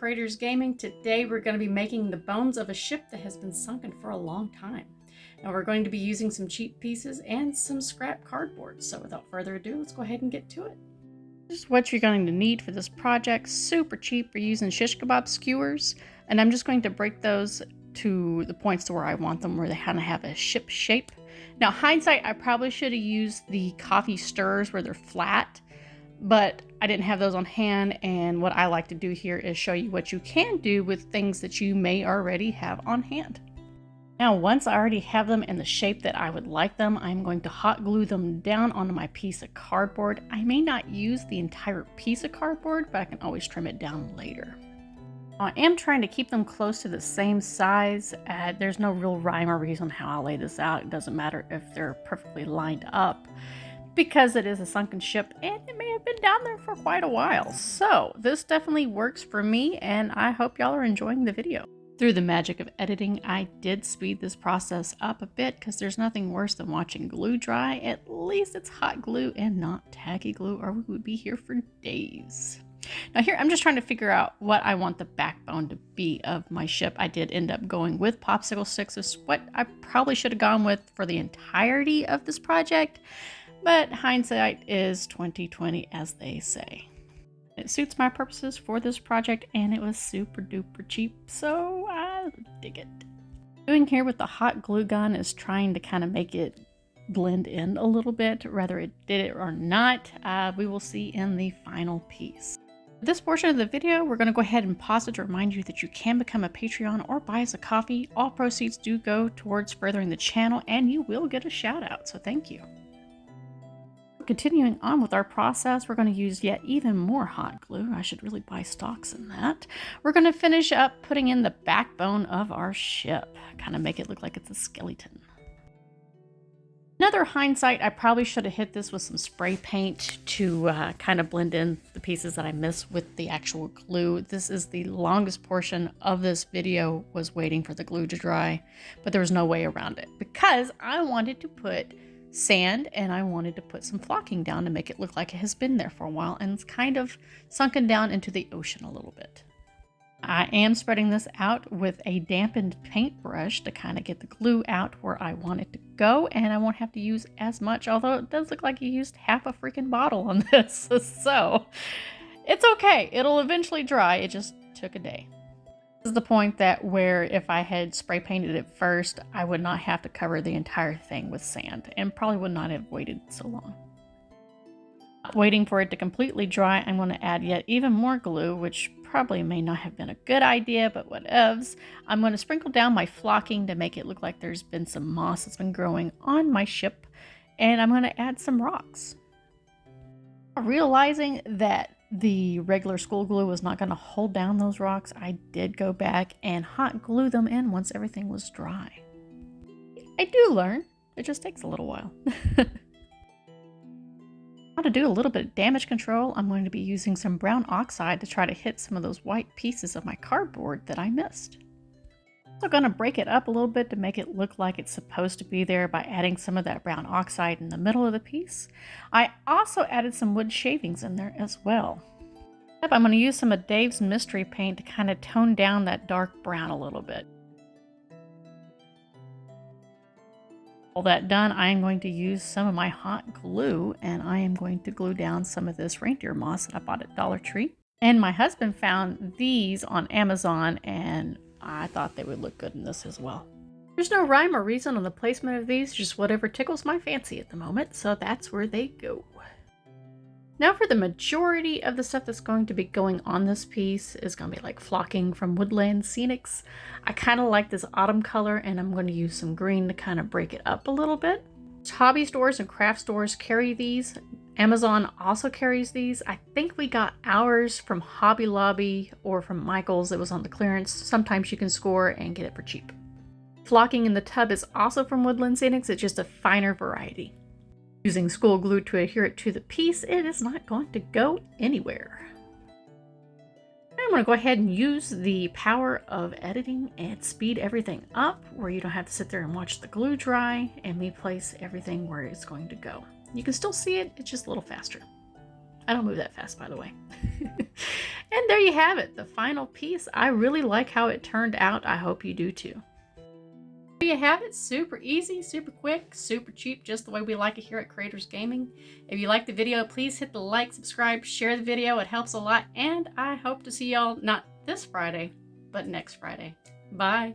Creators Gaming. Today we're going to be making the bones of a ship that has been sunken for a long time. Now we're going to be using some cheap pieces and some scrap cardboard. So without further ado, let's go ahead and get to it. This is what you're going to need for this project. Super cheap. We're using shish kebab skewers, and I'm just going to break those to the points to where I want them, where they kind of have a ship shape. Now hindsight, I probably should have used the coffee stirrers where they're flat, but I didn't have those on hand, and what I like to do here is show you what you can do with things that you may already have on hand. Now, once I already have them in the shape that I would like them, I'm going to hot glue them down onto my piece of cardboard. I may not use the entire piece of cardboard, but I can always trim it down later. I am trying to keep them close to the same size. There's no real rhyme or reason how I'll lay this out. It doesn't matter if they're perfectly lined up, because it is a sunken ship and it may have been down there for quite a while. So this definitely works for me, and I hope y'all are enjoying the video. Through the magic of editing, I did speed this process up a bit because there's nothing worse than watching glue dry. At least it's hot glue and not tacky glue, or we would be here for days. Now here, I'm just trying to figure out what I want the backbone to be of my ship. I did end up going with popsicle sticks. This is what I probably should have gone with for the entirety of this project, but hindsight is 20/20, as they say. It suits my purposes for this project, and it was super duper cheap, so I dig it. Doing here with the hot glue gun is trying to kind of make it blend in a little bit. Whether it did it or not, we will see in the final piece. This portion of the video, we're going to go ahead and pause it to remind you that you can become a Patreon or buy us a coffee. All proceeds do go towards furthering the channel, and you will get a shout out, so thank you. Continuing on with our process, we're going to use yet even more hot glue. I should really buy stocks in that. We're going to finish up putting in the backbone of our ship, kind of make it look like it's a skeleton. Another hindsight, I probably should have hit this with some spray paint to kind of blend in the pieces that I missed with the actual glue. This is the longest portion of this video, was waiting for the glue to dry, but there was no way around it because I wanted to put sand and I wanted to put some flocking down to make it look like it has been there for a while and it's kind of sunken down into the ocean a little bit. I am spreading this out with a dampened paintbrush to kind of get the glue out where I want it to go, and I won't have to use as much, although it does look like you used half a freaking bottle on this, so it's okay. It'll eventually dry. It just took a day. This is the point that where if I had spray painted it first, I would not have to cover the entire thing with sand and probably would not have waited so long. Waiting for it to completely dry, I'm going to add yet even more glue, which probably may not have been a good idea, but whatevs. I'm going to sprinkle down my flocking to make it look like there's been some moss that's been growing on my ship, and I'm going to add some rocks. Realizing that the regular school glue was not going to hold down those rocks, I did go back and hot glue them in once everything was dry. I do learn. It just takes a little while. Now to do a little bit of damage control, I'm going to be using some brown oxide to try to hit some of those white pieces of my cardboard that I missed. I'm going to break it up a little bit to make it look like it's supposed to be there by adding some of that brown oxide in the middle of the piece. I also added some wood shavings in there as well. I'm going to use some of Dave's mystery paint to kind of tone down that dark brown a little bit. All that done, I am going to use some of my hot glue, and I am going to glue down some of this reindeer moss that I bought at Dollar Tree. And my husband found these on Amazon, and I thought they would look good in this as well. There's no rhyme or reason on the placement of these, just whatever tickles my fancy at the moment, so that's where they go. Now for the majority of the stuff that's going to be going on this piece is going to be like flocking from Woodland Scenics. I kind of like this autumn color, and I'm going to use some green to kind of break it up a little bit. Hobby stores and craft stores carry these. Amazon also carries these. I think we got ours from Hobby Lobby or from Michael's. It was on the clearance. Sometimes you can score and get it for cheap. Flocking in the tub is also from Woodland Scenics. It's just a finer variety. Using school glue to adhere it to the piece, it is not going to go anywhere. I'm going to go ahead and use the power of editing and speed everything up where you don't have to sit there and watch the glue dry, and me place everything where it's going to go. You can still see it, it's just a little faster. I don't move that fast, by the way. And there you have it, the final piece. I really like how it turned out. I hope you do too. There you have it, super easy, super quick, super cheap, just the way we like it here at Creators Gaming. If you liked the video, please hit the like, subscribe, share the video. It helps a lot, and I hope to see y'all not this Friday, but next Friday. Bye.